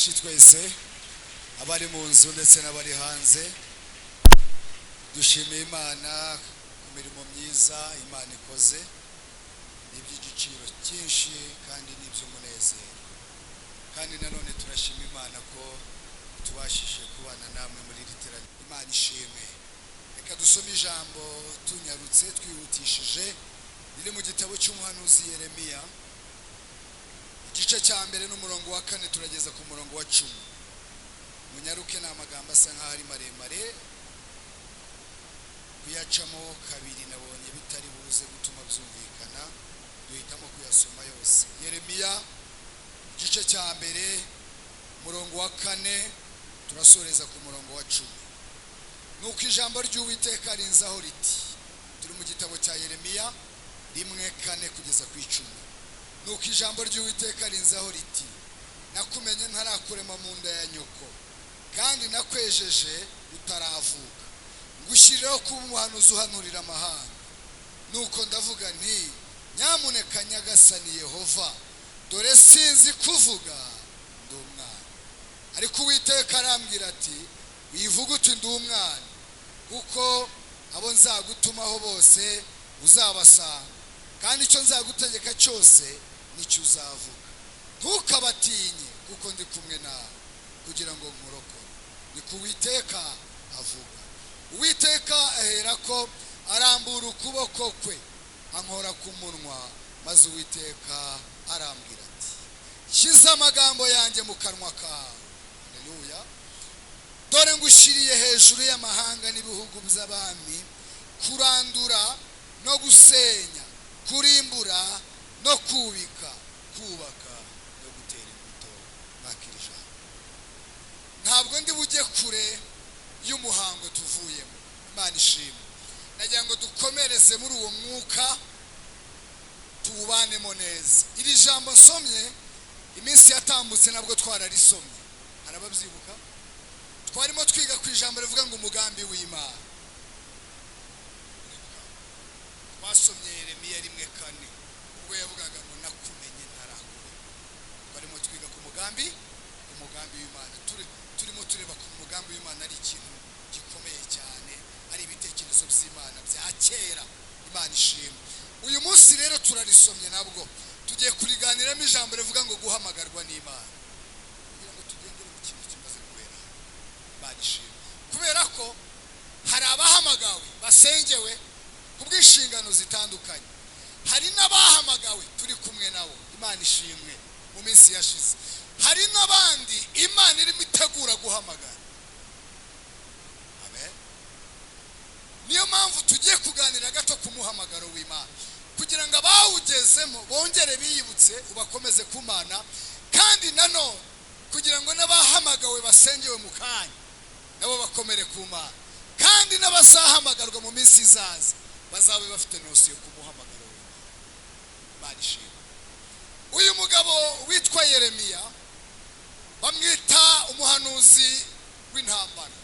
amashyi twese abari mu nzu ndetse n'abari hanze dushimiye Imana ku mirimo myiza Imana ikoze n'iby'igiciro cyinshi kandi n'iby'umunezero kandi nanone turashima Imana ko tubashije kubana namwe muri literally Imana ishimwe. Reka dusome ijambo tunyarutse twihutishije riri mu gitabo cy'umuhanuzi Yeremiya igice cya mbere n'umurongo wa 4 turageza ku murongo wa 10. Munyaruke n'amagambo asa nkaho ari maremare kuyacamo kabiri nabonye bitari buze gutuma byumvikana duhitamo kuyasoma yose. Yeremiya igice cya mbere murongo wa 4 turasoreza ku murongo wa 10. Nuko ijambo ry'Uwiteka rinzaho riti, turi mu gitabo cya Yeremiya 1:4 kugeza ku 10. Nuko ijambo ry'Uwiteka rinzaho riti, nakumenye ntarakurema mu nda ya nyoko kandi nakwejeje utaravuka ngushyirireho kuba umuhanuzi uhanurira amahanga. Nuko ndavuga nti, nyamuneka Nyagasani Yehova, dore sinzi kuvuga ndi umwana. Ariko Uwiteka arambwira ati, wivuga uti ndi umwana, kuko abo nzagutumaho bose uzabasanga, kandi icyo nzagutegeka cyose nicyo uzavuga. Ntukabatinye kuko ndi kumwe nawe kugira ngo nkurokore. Niko Uwiteka avuga. Uwiteka aherako arambura ukuboko kwe ankora ku munwa, maze Uwiteka arambwira ati, shyize amagambo yanjye mu kanwa kawe. Haleluya. Dore ngushyiriye hejuru y'amahanga n'ibihugu by'abami, kurandura no gusenya, kurimbura no kubika, kubaka no gutera imbuto. Nakirija ntabwo ndi bujye kure y'umuhango tuvuyemo. Imana ishimwe. Nagira ngo dukomereze muri uwo mwuka tubanemo neza. Iri jambo nsomye iminsi yatambutse nabwo twararisomye, arababyibuka twarimo twiga ku ijambo rivuga ngo umugambi w'Imana. Twasomye Yeremiya 1:4 ubwo yavugaga ngo nakumenye ntarakurema. Twarimo twiga ku mugambi w'Imana. Turimo tureba ku mugambi w'Imana ari ikintu gikomeye cyane, ari ibitekerezo by'Imana bya kera. Imana ishimwe. Uyu munsi rero turarisomye nabwo tugiye kuriganiramo ijambo rivuga ngo guhamagarwa n'Imana, kugira ngo tugendere mu kintu kimaze kubera. Imana ishimwe. Kubera ko hari abahamagawe basengewe ku bw'inshingano zitandukanye, hari n'abahamagawe turi kumwe nabo. Imana ishimwe. Mu minsi yashize hari n'abandi Imana irimo itegura guhamagara. Amen. Niyo mpamvu tugiye kuganira gato ku muhamagaro w'Imana, kugira ngo abawugezemo bongere biyibutse ubakomeze kumana, kandi nanone kugira ngo n'abahamagawe basengewe mu kanya nabo bakomere kumana, kandi n'abazahamagarwa mu minsi izaza bazabe bafite nosiyo ku muhamagaro w'Imana. Imana ishimwe. Uyu mugabo witwa Yeremiya bamwita umuhanuzi w'intambara.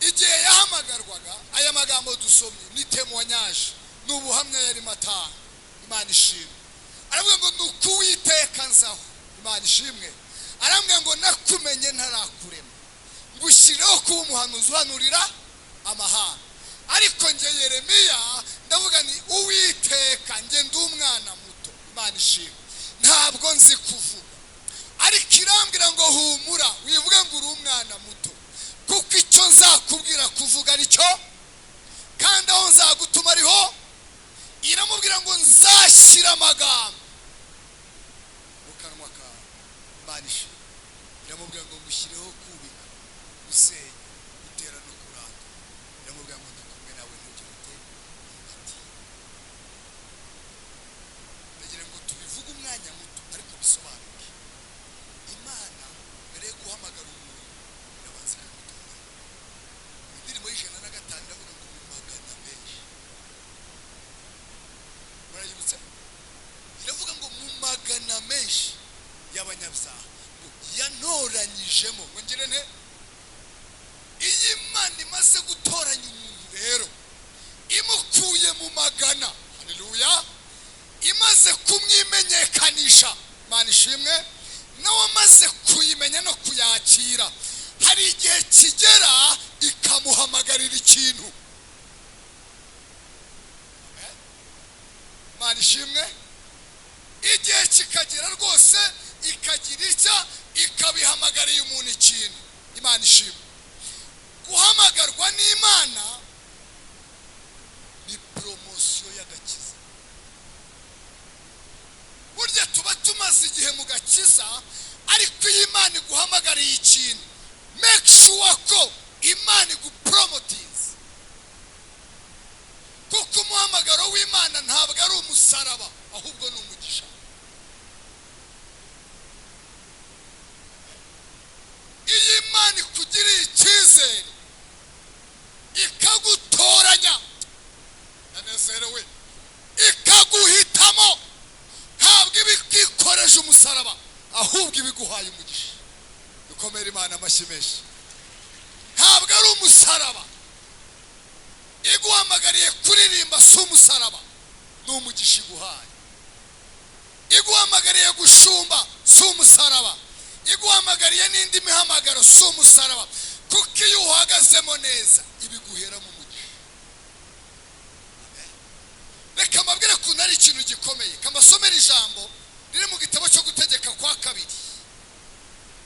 Igihe yahamagarwaga, aya magambo dusomye ni témoignage, n'ubuhamya yari matanga. Imana ishimwe. Aravuga ngo nuko Uwiteka nzaho. Imana ishimwe. Aravuga ngo nakumenye ntarakurema ngushyirireho kuba umuhanuzi uhanurira amahanga. Ariko nge Yeremiya ndavuga ni Uwiteka, nge ndi umwana muto. Imana ishimwe. Ntabwo nzi kuvuga, ariko irambwira ngo humura wivuge ngo uri umwana muto, kuko icyo nzakubwira kuvuga ari cyo, kandi aho nzagutuma ariho. Iramubwira ngo nzashyira amagambo mu kanwa kawe. Imana ishimwe. Iramubwira ngo ngushyirireho kubika, gusenya, gutera no kuranga. Iramubwira ngo ndi kumwe nawe ntugire ute ati. Ndagira ngo tubivuge umwanya muto ariko bisobanuke. Imana mbere yo guhamagara umuntu irabanza ikamutora. Indirimbo y'105 ndavuga ngo mu magana menshi. Murayibutse? Iravuga ngo mu magana menshi y'abanyabyaha yantoranyijemo. Ngo ngire nte, iyi Imana imaze gutoranya umuntu rero imukuye mu magana, haleluya, imaze kumwimenyekanisha. Imana ishimwe. Nawe amaze amaze kuyimenya no kuyakira hari igihe kigera ikamuhamagarira ikintu. Imana ishimwe. Igihe kikagera rwose ikagira icya ikabihamagariye umuntu ikintu. Imana ishimwe. Guhamagarwa n'Imana ni promosiyo y'agakiza. Burya tuba tumaze igihe mu gakiza, ariko iyo Imana iguhamagariye ikintu, make sure ko Imana igupromotinze. Kuko umuhamagaro w'Imana ntabwo ari umusaraba, ahubwo ni umugisha. Iyo Imana ikugiriye icyizere ikagutoranya, yanezerewe, ikaguhitamo, ntabwo ibikoresha umusaraba, ahubwo ibiguhaye umugisha. Dukomere Imana amashyi menshi. Ntabwo ari umusaraba iguhamagariye kuririmba, si umusaraba, ni umugisha iguhaye. Iguhamagariye gushumba, si umusaraba. Iguhamagariye n'indi mihamagaro, si umusaraba. Kuko iyo uhagazemo neza ibiguhera mu mugisha. Reka mbabwire ko ari ikintu gikomeye. Kamasomera ijambo riri mu gitabo cyo gutegeka kwa kabiri.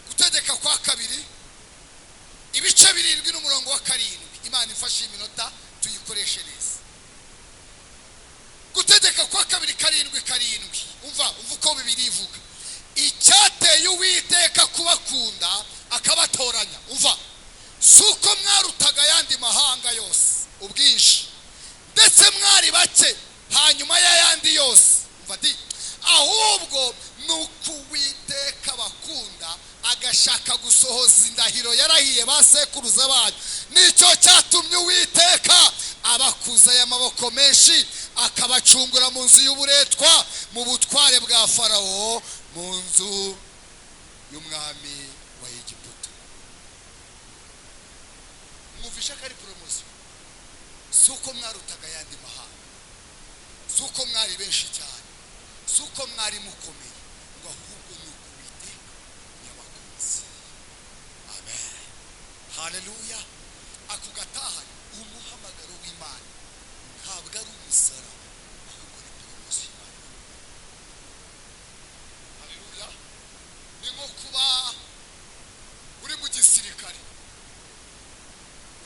Gutegeka kwa kabiri ibice 7 n'umurongo wa 7. Imana ifashe iminota tuyikoreshe neza. Gutegeka kwa kabiri 7:7. Umva uko Bibiliya ivuga. Icyateye Uwiteka kubakunda akabatoranya. Umva, suko mwarutaga yandi mahanga yose ubwinshi, ndetse mwari bake hanyuma y'ayandi yose. Umva di, ahubwo nuko Uwiteka bakunda agashaka gusohoza indahiro yarahiye basekuruza banyu. Nicyo cyatumye Uwiteka abakuza y'amaboko menshi, akabacungura mu nzu y'uburetwa, mu butware bwa Farawo, mu nzu y'umwami wa Egiputa. Mwumvisha ko ari promosiyo. Suko mwarutaga yandi mahanga, suko mwari benshi cyane, suko mwari mukomeye, ngo ahubwo nuko Uwiteka yabakunze. Amen, haleluya. Ako gataha umuhamagaro w'Imana ntabwo ari umusaraba, ahubwo ni promosiyo. Haleluya. Ni nko kuba uri mu gisirikare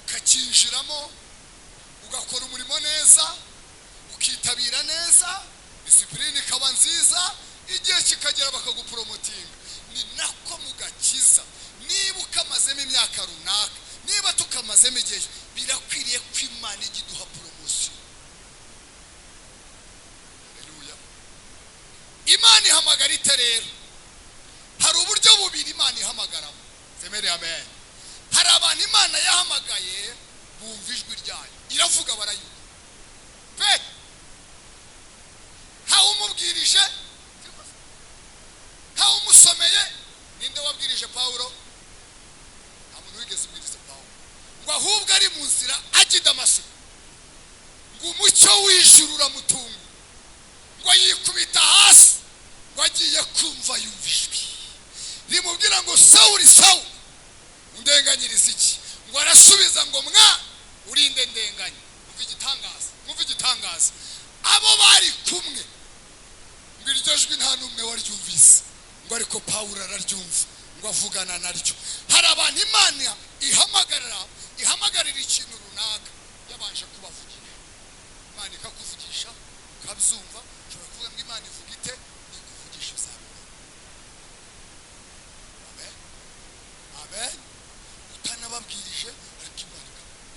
ukakinjiramo, ugakora umurimo neza, ukitabira neza, discipline ikaba nziza, igihe kikagera bakagupromotinga. Ni nako mu gakiza, niba ukamazemo imyaka runaka, niba tukamazemo igihe, birakwiriye ko Imana igiduha promosiyo. Haleluya. Imana ihamagara ite rero? Hari uburyo bubiri Imana ihamagaramo. Zemere amen. Hari abantu Imana yahamagaye bumva ijwi ryayo, iravuga barayumva. Pe ha umubwirije, ha umusomeye. Ninde wabwirije Paulo? Nta muntu wigeze ubwiriza Paulo. Ngo ahubwo ari mu nzira ajya i Damasiko, ngo umucyo w'ijuru uramutunga, ngo yikubita hasi, ngo agiye kumva yumva ijwi rimubwira ngo Sawuli, Sawuli, undenganyiriza iki? Ngo arasubiza ngo mwa urinde ndenganya. Mwumva igitangaza. Abo bari kumwe, ngo iryo jwi nta n'umwe waryumvise, ngo ariko Paulo araryumva, ngo avugana naryo. Hari abantu Imana ihamagarira ikintu runaka, yabanje kubavugisha. Imana ikakuvugisha ukabyumva. Ushobora kuvuga ngo Imana ivuga ite, ikuvugisha uzabibona. Amen, amen. Utanababwirije ariko Imana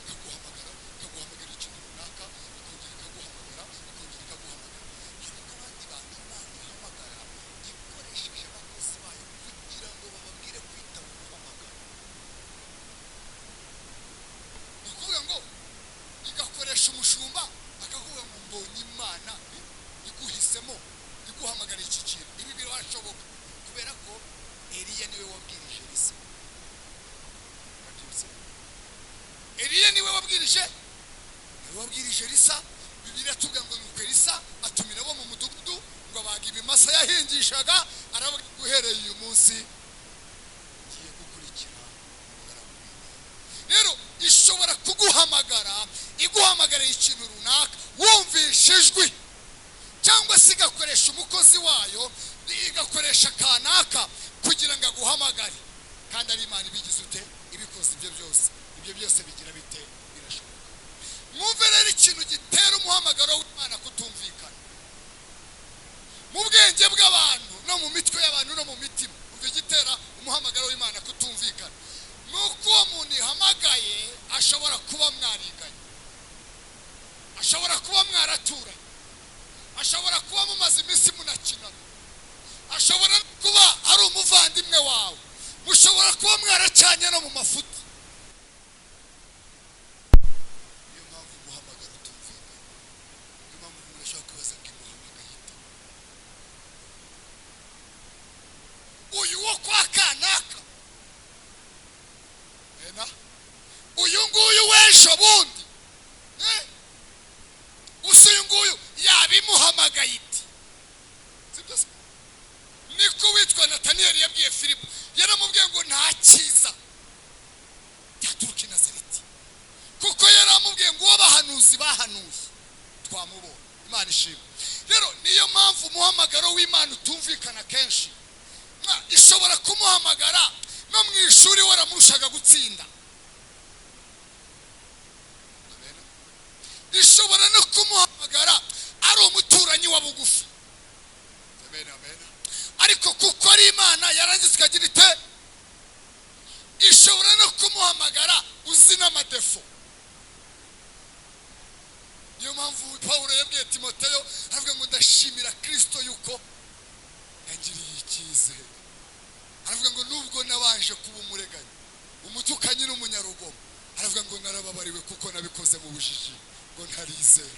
ikaguhamagara, ikaguhamagarira ikintu runaka, ikongera ikaguhamagara, ikongera ikaguhamagara. Hari n'abandi bantu Imana ihamagara ikoresheje abakozi bayo kugira ngo bababwire kwitaba umuhamagaro. Ni ukuvuga ngo igakoresha umushumba akavuga ngo mbonye Imana iguhisemo, iguhamagara iki kintu. Ibi birashoboka kubera ko Eliya niwe wabwirije Elisa. Eliya niwe wabwirije Elisa. Bibiliya tuvuga ngo nuko Elisa atumira bo mu mudugudu ngo abaga ibimasa yahingishaga, aravuga guhereye uyu munsi rero ishobora kuguhamagara iguhamagarira ikintu runaka wumvishijwe cyangwa se igakoresha umukozi wayo igakoresha kanaka kugira ngo aguhamagare kandi ari Imana ibigize ute ibikoze ibyo byose bigira bite birashoboka. Mwumve rero ikintu gitera umuhamagaro w'Imana kutumvikana mu bwenge bw'abantu no mu mitwe y'abantu no mu mitima. Umva igitera umuhamagaro w'Imana kutumvikana nuko uwo muntu ihamagaye ashobora kuba mwariganye, ashobora kuba mwaraturanye, ashobora kuba mumaze iminsi munakinana, ashobora kuba ari umuvandimwe wawe, mushobora kuba mwaracanye no mu mafuti. Niyo mpamvu umuhamagaro utumvikana. Niyo mpamvu umuntu ashobora kubaza ngo imuhamagaye ite. Uyu wo kwa kanaka uyu nguyu w'ejo bundi gusa uyu nguyu yabimuhamagaye iti. Sibyo se? Niko witwa Nataniyeli yabwiye Filipo, yaramubwiye ngo nta cyiza cyaturuka i Nazareti, kuko yaramubwiye ngo abahanuzi bahanuye twamubona. Imana ishimwe. Rero niyo mpamvu umuhamagaro w'Imana utumvikana kenshi. Ishobora kumuhamagara no mu ishuri waramurushaga gutsinda, ishobora no kumuhamagara ari umuturanyi wa bugufi, ariko kuko ari Imana yarangiza ikagira ite, ishobora no kumuhamagara uzi n'amadefo. Niyo mpamvu Pawulo yabwiye Timoteyo aravuga ngo ndashimira Kristo yuko yangiriye icyizere. Aravuga ngo nubwo nabanje kuba umureganyi, umutukanyi n'umunyarugomo, aravuga ngo narababariwe kuko nabikoze mu bujiji ngo ntarizera.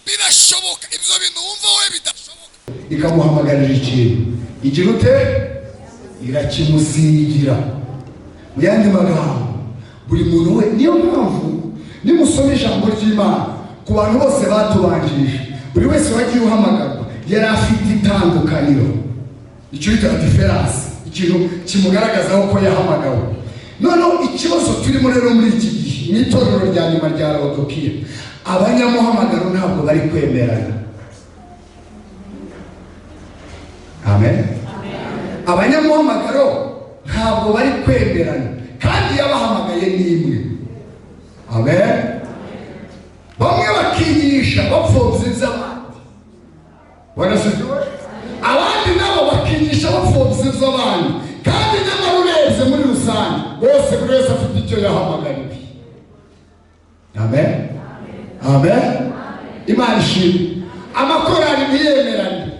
Birashoboka ibyo bintu wumva wowe bidashoboka, ikamuhamagarira ikintu igira ute irakimusigira. Mu yandi magambo buri muntu we, niyo mpamvu nimusoma ijambo ry'Imana ku bantu bose batubanjirije, buri wese wagiye uhamagarwa yari afite itandukaniro, icyo bita diferanse, ikintu kimugaragazaho ko yahamagawe. Noneho ikibazo turimo rero muri iki gihe mu itorero rya nyuma rya Laodikiya, abanyamuhamagaro ntabwo bari kwemerana. Amen. Abanyamuhamagaro ntabwo bari kwemerana kandi yabahamagaye n'imwe. Amen. Bamwe bakigisha bapfobya iby'abandi, barasubira abandi nabo bakigisha bapfobya iby'abandi, kandi nyamara urebye muri rusange bose buri wese afite icyo yahamagariwe. Amen. Amen. Imana ishimwe. Amakorali ntiyemerane,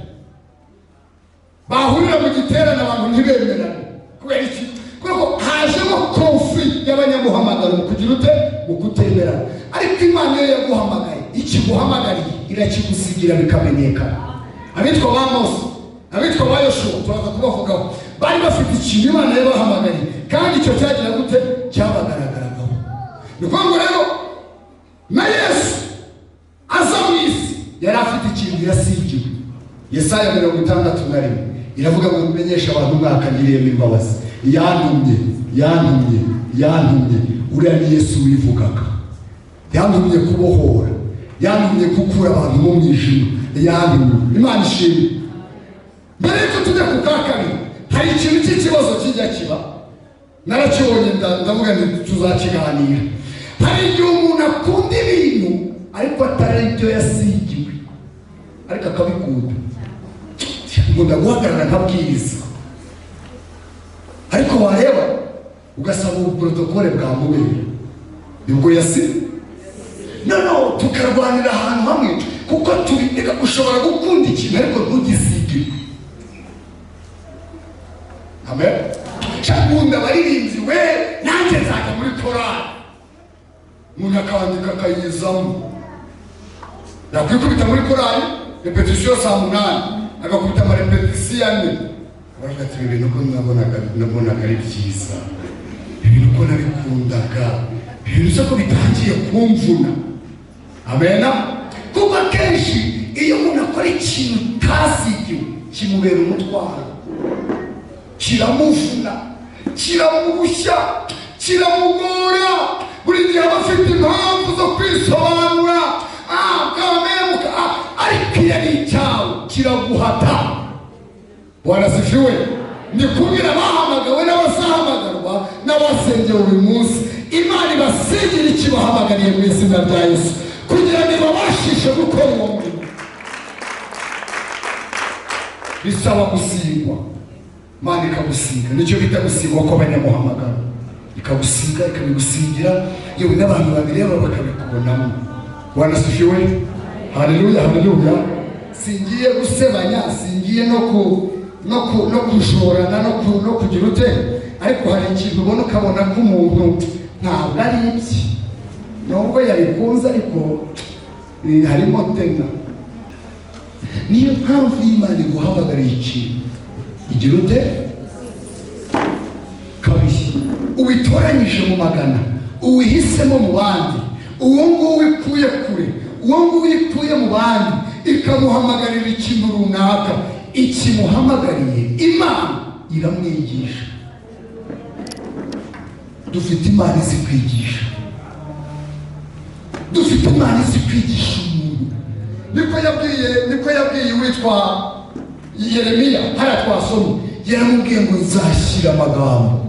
bahurira mu giterane abantu ntibemerane. Kubera iki? Kuko hajemo konflikt y'abanyamuhamagaro mu kugira ute mu kutemerana. Ariko Imana yo yaguhamagaye, ikiguhamagariye irakigusigira bikamenyekana. Abitwa ba Mose, abitwa ba Yoshua turaza kubavugaho, bari bafite ikintu Imana yabahamagariye kandi icyo cyagira gute cyabagaragaragaho. Ni ukuvuga rero na Yesu aza mu isi yari afite ikintu yasigiwe. Yesaya 61 iravuga ngo mumenyeshe abantu mwakagiriyemo imbabazi. Yantumye uriya ni Yesu wivugaga. Yantumye kubohora, yantumye gukura abantu mu mwijima, yantumye. Imana ishimwe. Mbere yuko tujya ku kakabiri, hari ikintu cy'ikibazo kijya kiba, narakibonye ndavuga nti tuzakiganira. Hari igihe umuntu akunda ibintu ariko atari ibyo yasigiwe, ariko akabikunda. Nkunda guhagarara nkabwiriza, ariko wareba ugasaba ubuprotokole bwa mubiri nibwo yasize. No, tukarwanira ahantu hamwe kuko tubitega ushobora gukunda ikintu ariko ntugisige. Amen. Cyakunda abaririmbyi we nanjye nzajya muri korali, umuntu akandika akayizamo, yakwikubita muri korali repetisiyo saa 8 agakubita amarepetisiyo 4. Baravuga ati ibintu ko nabonaga ari byiza, ibintu ko nabikundaga, ibintu ko bitangiye kumvuna. Amena. Kuko akenshi iyo umuntu akora ikintu kasigiwe kimubera umutwaro, kiramuvuna, kiramurushya, kiramugora buri gihe aba afite impamvu zo kwisobanura bwamemuka ariko iyo ari icyawe kiraguhata. Bwana sifiwe. Ni kubwira abahamagawe n'abazahamagarwa n'abasengewe uyu munsi Imana ibasigira ikibahamagariye mu izina rya Yesu kugira ngo babashishe gukora uwo murimo. Bisaba gusigwa. Imana ikagusiga, nicyo bita gusigwa kw'abanyamuhamagaro. Ikagusiga, ikabigusigira, yewe n'abantu babireba bakabikubonamo. Bwana sifiwe. Haleluya, haleluya. Singiye gusebanya, singiye no kushorana no kugira ute, ariko hari ikintu ubona ukabona ko umuntu ntabwo ari ibye, nubwo yabikunze ariko harimo tena. Niyo mpamvu Imana iguhamagariye ikintu igira ute kabiri ubitoranyije mu magana, uwihisemo mu bandi, uwo nguwo ikuye kure, uwo nguwo ikuye mu bandi ikamuhamagarira ikintu runaka, ikimuhamagariye Imana iramwigisha. Dufite Imana izi kwigisha, dufite Imana izi kwigisha umuntu. Niko yabwiye witwa Yeremiya hariya twasomye, yaramubwiye ngo nzashyira amagambo.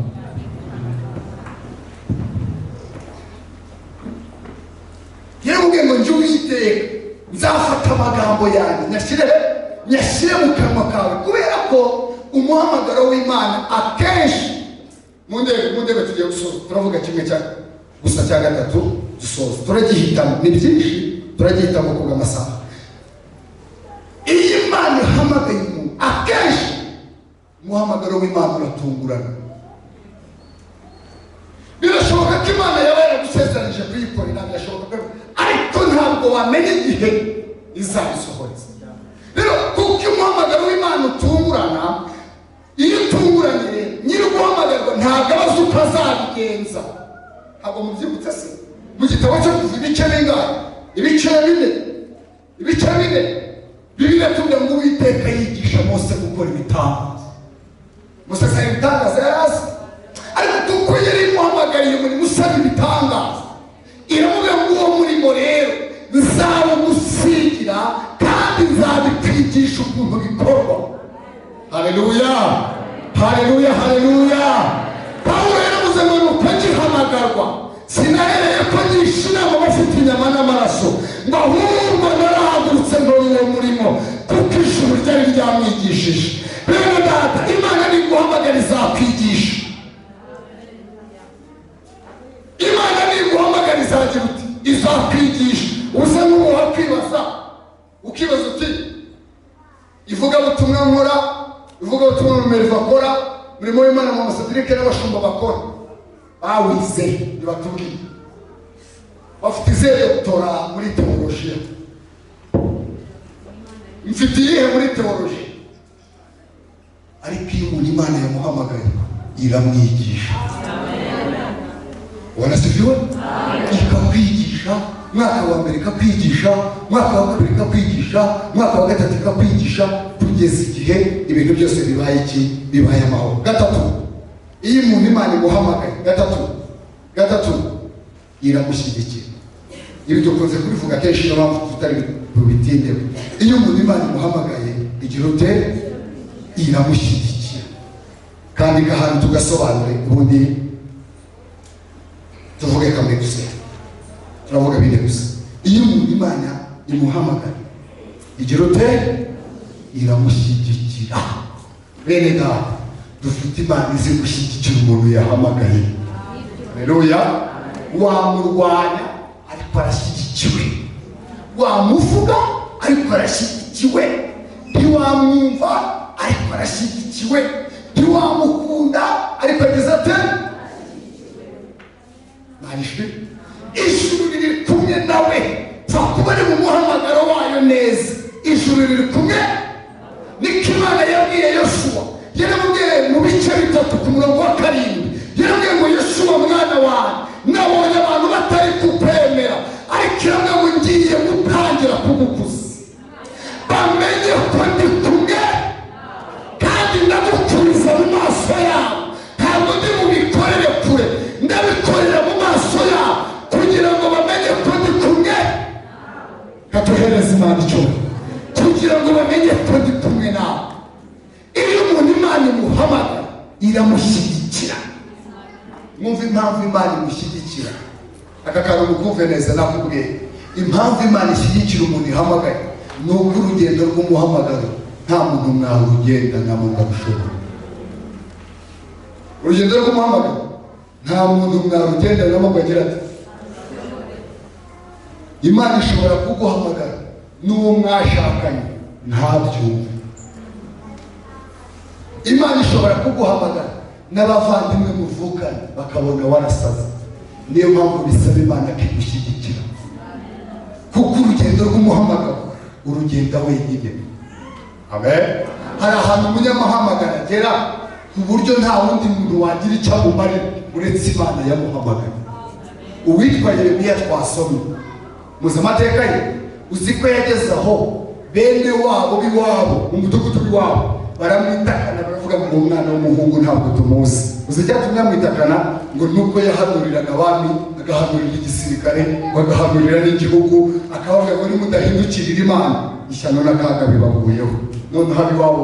Yaramubwiye ngo njye Uwiteka nzafata amagambo yanjye nyashyire mu kanwa kawe, kubera ko umuhamagaro w'Imana akenshi mu ndebe tugiye gusoza turavuga kimwe gusa cya gatatu dusoza, turagihitamo, ni byinshi turagihitamo kuga amasaha. Iyo Imana ihamagaye umuntu akenshi umuhamagaro w'Imana uratungurana. Birashoboka ko Imana yaba yaragusezeranyije kuyikorera, birashoboka, ariko ntabwo wamenya igihe izabisohoreza. Rero kuko umuhamagaro w'Imana utungurana, iyo utunguranye nyiri guhamagarwa ntabwo abazi uko azabigenza. Ntabwo mubyibutse se mu gitabo cyo kuva ibice bingahe? Ibice bine Bibiliya tuvuga ngo Uwiteka yigisha Mose gukora ibitangaza. Mose asaba ibitangaza yarazi, ariko kuko yari imuhamagariye umurimo usaba ibitangaza, iravuga ngo uwo murimo rero nzawugusigira kandi nzabikwigisha ukuntu bikorwa. Haleluya, haleluya, haleluya. Pawulo yaravuze ngo nuko ngihamagarwa sinahereye ko nishira mu bafite inyama n'amaraso, ngo ahubwo narahagurutse ngo uwo murimo kuko ijuru ryari ryamwigishije. Rero data, Imana ni guhamagara izakwigisha. Imana ni guhamagara izagira uti izakwigisha. Usa n'uwo ukibaza uti ivugabutumwa nkora, ivugabutumwa numeriva akora, umurimo w'Imana mu masadirike n'abashumba bakora bawize nibatubwiye, bafite izihe doktora muri teolojiya, mfite iyihe muri teolojiya, ariko iyo umuntu Imana yamuhamagaye iramwigisha. Wanasifiwe? Ikakwigisha, mwaka wa mbere ikakwigisha, mwaka wa kabiri ikakwigisha, mwaka wa gatatu ikakwigisha, kugeza igihe ibintu byose bibaye amahoro. Gatatu, iyo umuntu Imana imuhamagaye, gatatu iramushyigikira. Ibi dukunze kubivuga kenshi, niyo mpamvu tutari bubitindeho. Iyo umuntu Imana imuhamagaye igira ute iramushyigikira, kandi gahantu tugasobanure ubundi tuvuge kamwe gusa, turavuga bine gusa. Iyo umuntu Imana imuhamagaye igira ute iramushyigikira. Bene data, dufite Imana izi gushyigikira umuntu yahamagaye. Haleluya. Wamurwanya ariko arashyigikiwe, wamuvuga ariko arashyigikiwe, ntiwamwumva ariko arashyigikiwe, ntiwamukunda ariko agize ate marishwe. Ijuru riri kumwe nawe, kuba ari mu muhamagaro wayo neza. Ijuru riri kumwe. Niko Imana yabwiye Yosuwa, yaramubwiye mu bice 3 ku murongo wa 7, yaramubwiye ngo Yosuwa mwana wanjye, nabonye abantu batari kukwemera, ariko iramubwiye ngo ngiye gutangira kugukuza, bamenye ko ndi kumwe kandi ndagukuriza mu maso yabo. Ntabwo ndi mu bikorere kure, ndabikorera mu maso yabo kugira ngo bamenye ko ndi kumwe. Katuhereza Imana icyo kugira ngo bamenye ko ndi kumwe nawe. Iyo umuntu Imana imuhamagara iramushyigikira. Mwumva impamvu Imana imushyigikira. Aka kantu mukumve neza nakubwiye. Impamvu Imana ishyigikira umuntu ihamagaye ni uko urugendo rw'umuhamagaro nta muntu mwawugenda nta muntu abishobora. Urugendo rw'umuhamagaro nta muntu mwawugenda nta muntu agira ati Imana ishobora kuguhamagara n'uwo mwashakanye ntabyumve. Imana ishobora kuguhamagara n'abavandimwe muvukana bakabona warasaze. Niyo mpamvu bisaba Imana kigushyigikira, kuko urugendo rw'umuhamagaro urugenda wenyine. Amen. Hari ahantu umunyamahamagara agera ku buryo nta wundi muntu wagira icyo amumarira uretse Imana yamuhamagara. Uwitwa Yeremiya twasomye muzi amateka ye, uzi ko yageze aho bene wabo b'iwabo mu mudugudu w'iwabo baramwitakana baravuga ngo umwana w'umuhungu ntabwo tumuzi. Uzi icyatumye amwitakana? Ngo nuko yahanuriraga abami, agahanurira igisirikare, agahanurira n'igihugu, akavuga ngo nimudahindukirira Imana ishyano n'akaga bibaguyeho. None haba iwabo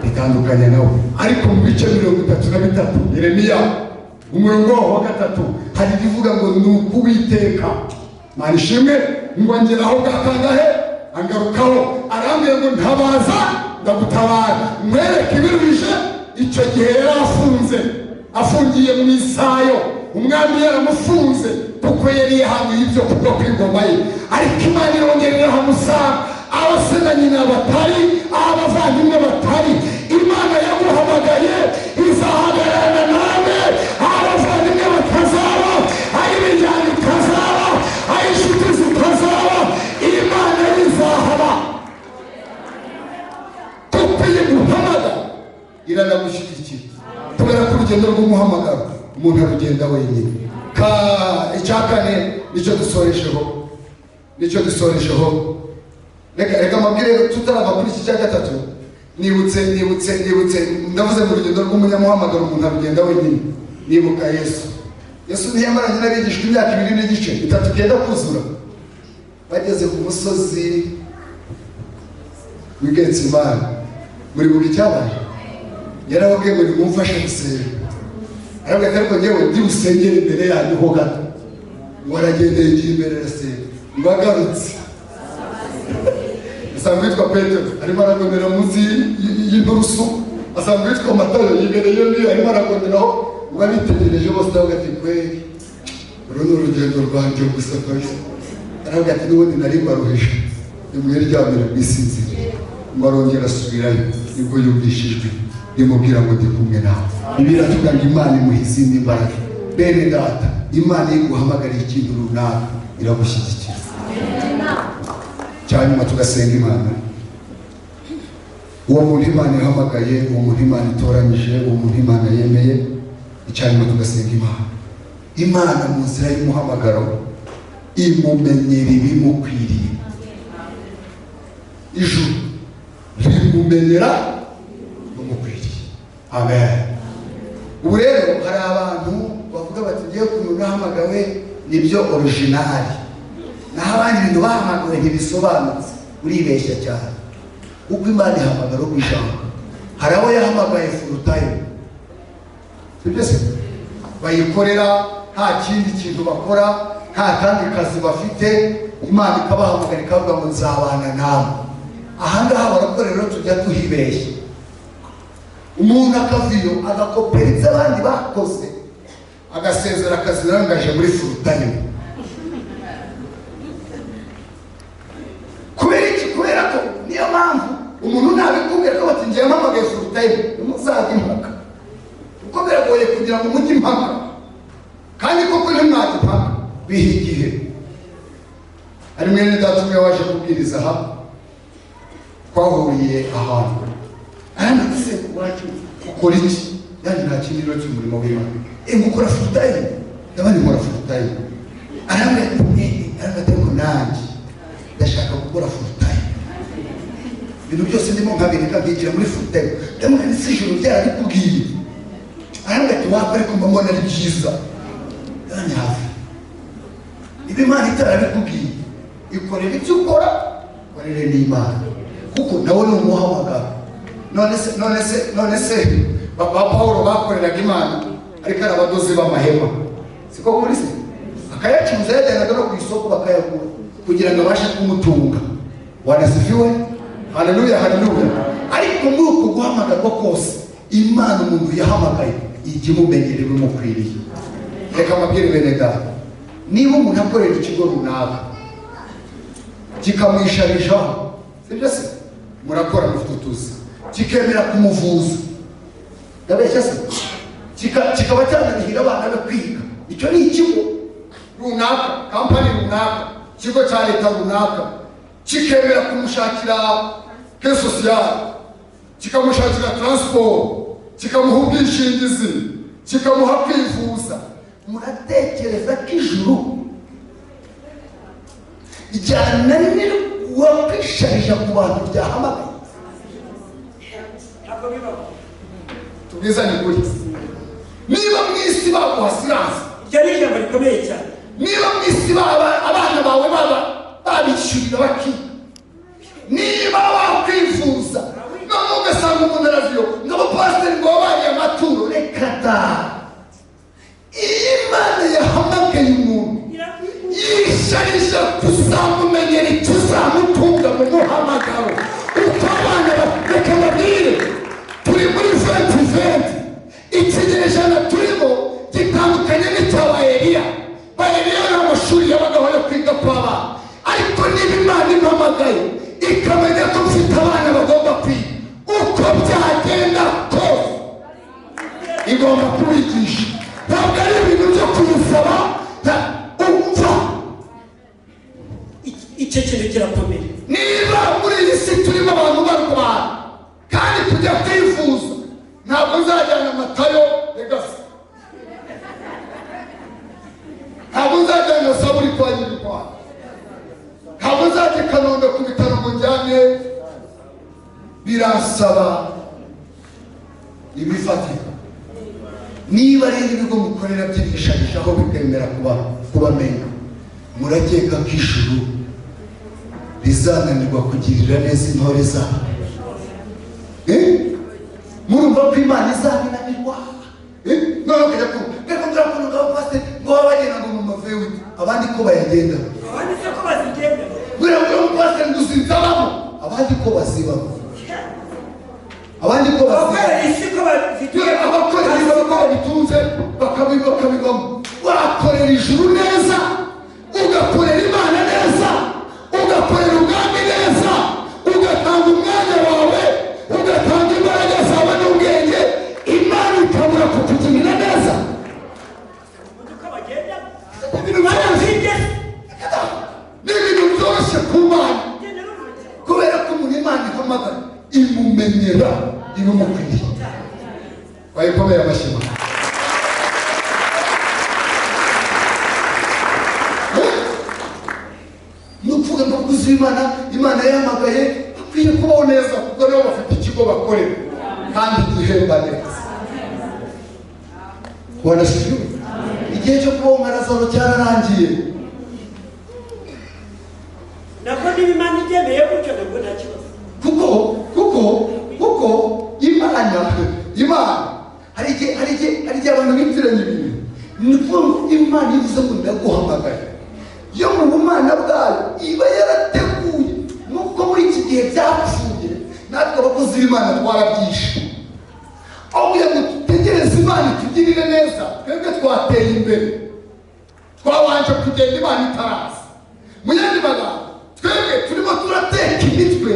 bitandukanya nawe. Ariko mu bice 33 Yeremiya umurongo wa 3 hari ivuga ngo nuko Uwiteka Mana ishimwe ngo ngeraho gakangahe angarukaho arambye ngo ntabaza ndagutabara mwereke ibiruje. Icyo gihe yari afungiye mu isayo, umwami yaramufunze kuko yari yahanuye ibyo kubwo kw'ingoma ye. Ariko Imana irongerera hamusanga aho se na nyina batari, aho abavandimwe batari. Imana yaguhamagaye izahagararana nawe aho abavandimwe batazaba, aho imiryango itazaba, aho inshuti zitazaba. Imana izahaba kuko iguhamagara iranagushyigikira. Kubera ko urugendo rw'umuhamagaro umuntu arugenda wenyine. Icyakane nicyo dusoresheho. Reka mabwire tutarava kuri iki cya gatatu. Nibutse ndavuze mu rugendo rw'umunyamuhamagaro umuntu arugenda wenyine. Nibuka Yesu ntiyamaranye n'abigishwa imyaka 2 n'igice, 3 kenda kuzura. Bageze ku musozi w'Getsemani, muri buri cyabaye yarababwiye ngo nimumfashe gusenga. Arabwira ariko ngewe ndi usengera imbere yanyu ho gato. Ngo aragendeye igihe imbere arasenga, ngo agarutse asanga witwa Petero arimo aragondera munsi y'inturusu, asanga witwa Matayo yibereye niyo arimo aragonderaho. Ngo abitegereje bose ndavuga ati kweri uru ni urugendo rwanjye gusa kabisa. Arabwira ati n'ubundi nari mbaruhije nimwiryamire mwisinzire. Ngo arongera asubirayo, nibwo yumvishijwe rimubwira ngo ndi kumwe nawe. Biratubwira ngo Imana imuha izindi mbaraga. Bene data, Imana iguhamagariye ikintu runaka iragushyigikira. Cyanyuma tugasenga Imana. Uwo muntu Imana ihamagaye, uwo muntu Imana itoranyije, uwo muntu Imana yemeye, icyanyuma tugasenga Imana. Imana mu nzira y'umuhamagaro imumenyera ibimukwiriye. Ijuru rimumenyera umukwiriye. Amen. Ubu rero hari abantu bavuga bati ngiye kuntu nahamagawe nibyo originali, naho abandi bintu bahamagawe ntibisobanutse. Uribeshya cyane. Uko Imana ihamagara kwishaka, hari abo yahamagaye full time, sibyo se bayikorera nta kindi kintu bakora, nta kandi kazi bafite. Imana ikabahamagara ikavuga ngo nzabana nawe. Ahangaha barakorera tujya tuhibeshya. Umuntu akaviyo agakopera ibyo abandi bakoze, agasezera akazi rangaje muri full time. Kubera ko niyo mpamvu umuntu ntabikubwira ko bati ngiye mpamagaye full time umuzajya impaka, kuko biragoye kugira ngo umujye impaka, kandi koko ntimwajya impaka biha igihe. Ari mwene data umwe waje kubwiriza aha, twahuriye ahantu aranditse wacu ukora iki? Yanjye nta kindi rero cy'umurimo w'Imana. Ngukora full time, ndabandi nkora full time. Arambwira ngo nanjye ndashaka gukora full time. Ibintu byose ndimo nkabireka nkigira muri full time. Ndamubwira isi ijuru ryarabikubwiye. Arambwira wapari kumamona ari byiza yani hafi ibi Imana itarabikubwiye ikorera ibyo ukora korere n'Imana kuko nawe ni umuhamagaro none se baba Paulo bakoreraga Imana ariko arabadozi b'amahema siko muri se akayacuza yajyanaga no ku isoko bakayagura kugira ngo abashe kumutunga wanasifiwe haleluya haleluya ariko muri uko guhamagarwa kose Imana umuntu yahamagaye ijye mumenyerewe mukwiriye reka mabwire bene data niba umuntu akorera ikigo runaka kikamwisharishaho sibyo se murakora mufutuzi kikemera kumuvuza yabeshya se kikaba cyananihira abana be kwiga icyo ni ikigo runaka kampani runaka ikigo cya leta runaka kikemera kumushakira ke social kikamushakira transport kikamuha ubwishingizi kikamuha kwivuza muratekereza ko ijuru ryananirwa kwisharija ku bantu byahamagaye tubwizanye kuri niba mu isi baguha siranse iryo ni ijambo rikomeye cyane niba mu isi abana bawe babishyurira bakiga niba wakwifuza none ugasanga umuntu aravuyo nk'abapasiteri ngo wabariye amaturo reka da Imana yahamagaye umuntu yisharisha kuzamumenyera ikizamutunga mu muhamagaro uko abana reka babwire turi muri 2020 ikinyejana turimo gitandukanye n'icya Eliya n'amashuri yabagaho yo kwiga kw'abana ariko niba Imana impamagaye ikamenya ko mfite abana bagomba kwiga uko byagenda kose igomba kubigisha ntabwo ari ibintu byo kuyisaba umva icyo kintu kirakomeye niba muri iyi si turimo abantu barwara kandi kujya kwivuza ntabwo nzajyana amatayo legasi ntabwo nzajyana saburi kwa nyir'indwara ntabwo nzajya i Kanombe ku bitaro ngo njyane birasaba ibifatika niba rero ibigo mukorera by'igisharishaho bikemera kubamenya murakeka ko ijuru rizananirwa kugirira neza intore zabo murumva ko Imana izananirwa none ukajya reka murakuntu ngo abapasiteri ngo baba bagenda ngo mu mavewe abandi ko bayagenda abandi se ko bazigenda kubera ngo umupasiteri dusinze abamo abandi ko bazibamo abandi ko bazibamo abakorera ibigo babitunze bakabibamo wakorera ijuru neza ugakorera Imana neza ugakorera ubwami neza ugatanga umwanya wawe ugatanga imbaraga zawe n'ubwenge Imana ikabura kukugirira neza ni ibintu byoroshye ku Mana kubera ko umuntu Imana ihamagara imumenyera imukwiriye wayikomeye amashyi nukuvuga ngo kuzi Imana yahamagaye akwiye kubaho neza kuko nabo bafite ikigo bakorera kandi gihemba neza wanashiwe igihe cyo kubaho nka Lazaro cyararangiye nako niba Imana igemeye gutyo nabwo nta kibazo kuko Imana hari igihe abantu bitiranya ibintu ni ukuvuga Imana ivuze ngo ndaguhamagaye yo mu bumana bwayo iba yarateguye nuko muri iki gihe byapfuye natwe abakozi b'Imana twarabyishe aho kugira ngo dutegereze Imana itugirire neza twebwe twateye imbere twabanje kugenda Imana itaraza mu yandi magambo twebwe turimo turateka imitwe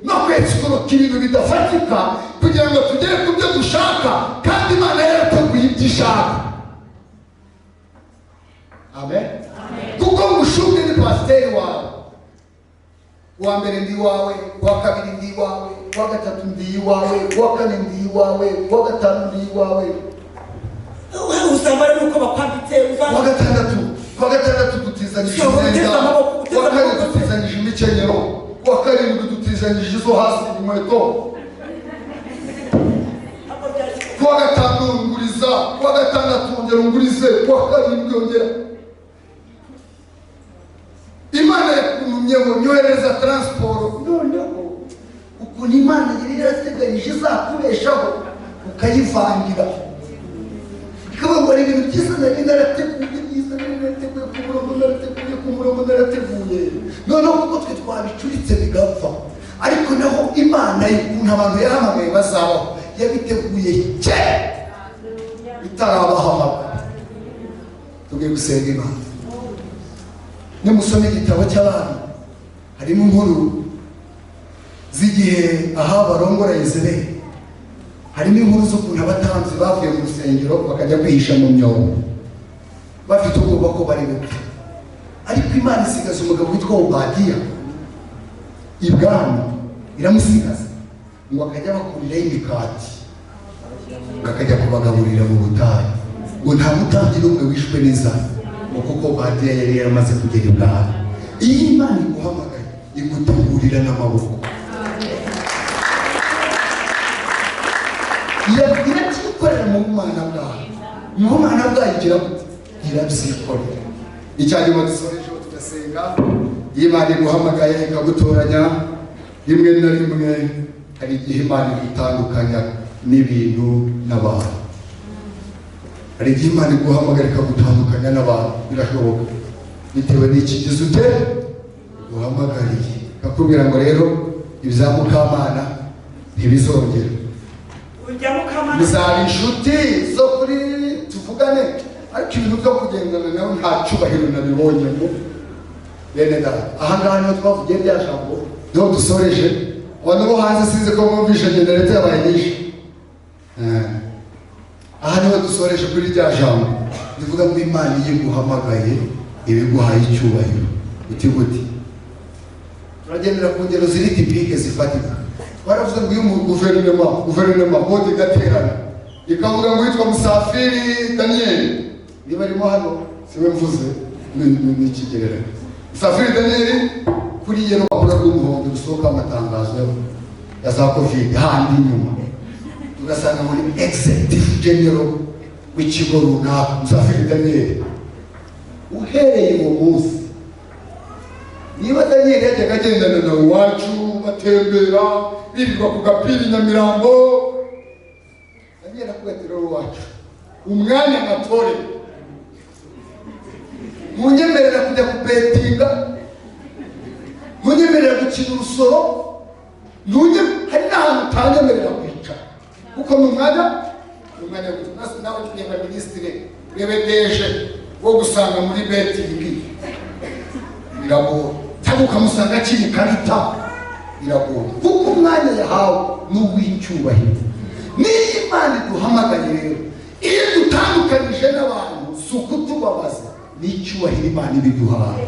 no kwetsikoroka ibintu bidafatika kugira ngo tugere ku byo dushaka kandi Imana yarateguye ibyo ishaka amen kuko mushuke ni pasiteri wawe wa mbere ndi wawe wa kabiri ndi wawe wa gatatu ndi wawe wa kane ndi wawe wa gatanu ndi wawe usanga ari uko bakwambitse wa gatandatu dutizanyije imyenda wa kane dutizanyije imikenyero wa karindwi dutizanyije izo hasi inkweto wa gatanu nguriza nguriza, kuwa gatandatu ongera ungurize, kuwa karindwi ongera. Imana yakuntumye ngo nyohereza transport, noneho ukuntu Imana yari yarateganyije izakubeshaho ukayivangira. Ikaba ngo ari ibintu byiza nari narateguye, byiza nari narateguye ku murongo narateguye, noneho kuko twe twabicuritse bigapfa. Ariko naho Imana y'ukuntu abantu yahamagaye bazabaho yabiteguye itarabahamagara. Tugiye gusenga Imana. Nimusome igitabo cy'abana harimo inkuru z'igihe aha barongora Yezebeli. Harimo inkuru z'ukuntu abatanzi bavuye mu rusengero bakajya kwihisha mu myobo bafite ubwoba ko bari gupfa. Ariko Imana isigaza umugabo witwa Obadiya ibwami, iramusigaza ngo akajya bakuriraho imikati akajya kubagaburira mu butayu, ngo nta mutambyi n'umwe wishwe n'inzara, ngo kuko Obadiya yari yaramaze kugera ibwami. Iyo Imana iguhamagaye igutegurira n'amaboko, iracyikorera mu bumana bwayo. Mu bumana bwayo igira gute? Irabyikorera. Icyanyuma dusoreje tugasenga. Iyo Imana iguhamagaye ikagutoranya, rimwe na rimwe hari igihe Imana igutandukanya n'ibintu n'abantu. Hari igihe Imana iguhamagara ikagutandukanya n'abantu, birashoboka bitewe n'ikigize ute guhamagariye. Kakubwira ngo rero ibya Mukamana ntibizongera, muzaba inshuti zo kuri tuvugane, ariko ibintu byo kugendana nawe nta cyubahiro nabibonyemo. Bene data, ahangaha niho twavugiye rya jambo, niho dusoreje. Abantu bo hanze sinzi ko mwumvishe generete yabaye nyinshi. Aha niho dusoreje kuri rya jambo rivuga ngo Imana iyo iguhamagaye ibiguhaye icyubahiro. Uti gute? Turagendera ku ngero ziri tipike zifatika. Baravuze ngo uyu guverinoma bodi gaterana ikavuga ngo yitwa Musafiri Daniel, niba arimo hano siwe mvuze n'ikigereranya. Musafiri Daniel kuri yero bakora rw'umuhondo rusohoka amatangazo ya za covid handi inyuma, tugasanga muri executive general w'ikigo runaka Musafiri Daniel. Uhereye uwo munsi niba Daniel yajyaga agendana na iwacu batembera birirwa ku gapiri Nyamirambo, Daniel akubetero iwacu umwanya natore munyemerera kujya kubetinga, munyemerera gukina urusoro, hari n'ahantu utanyemerera kwicara kuko ni umwanya nawe tugenga minisitiri webedeje wo gusanga muri betingi biragora, cyangwa ukamusanga akiri ikarita biragora, kuko umwanya yahawe n'uw'icyubahiro. Niyo Imana iduhamagaye rero, iyo dutandukanije n'abantu si ukutubabaza, n'icyubahiro Imana ibiduhaye.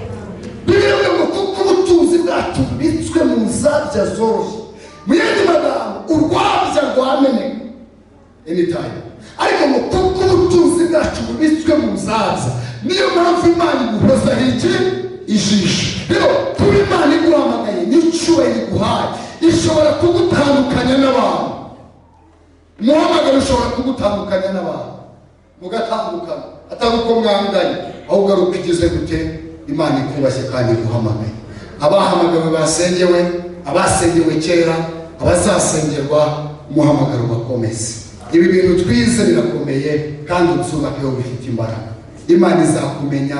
Bivuga ngo kuko ubutunzi bwacu bubitswe mu nzabya zoroshye, mu yandi magambo urwabya rwameneka anytime, ariko ngo kuko ubutunzi bwacu bubitswe mu nzabya, niyo mpamvu Imana iguhozaho iki ijisho. Rero kuba Imana iguhamagaye n'icyubahiro iguhaye, ishobora kugutandukanya n'abantu. Umuhamagaro ushobora kugutandukanya n'abantu, mugatandukana atari uko mwanganye, ahubwo ari uko igeze gute Imana ikubashye kandi iguhamagaye. Abahamagawe basengewe, abasengewe kera, abazasengerwa, umuhamagaro bakomeze. Ibi bintu twize birakomeye kandi uzubakeho bifite imbaraga. Imana izakumenya,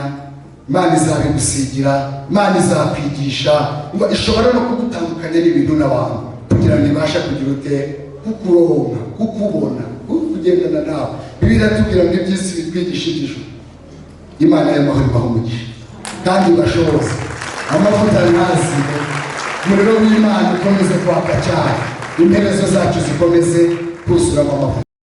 Imana izabigusigira, Imana izakwigisha, ishobora no kugutandukanya n'ibintu n'abantu kugira ngo ibashe kugira ute kukuronka, kukubona, kugendana nawe. Bibiliya iratubwira ngo iby'isi bitwigisha ijisho. Imana y'amahoro ibaha umugisha kandi ibashoboze. Amavuta ntazime, umuriro w'Imana ukomeze kwaka cyane, imperezo zacu zikomeze kuzuramo amavuta.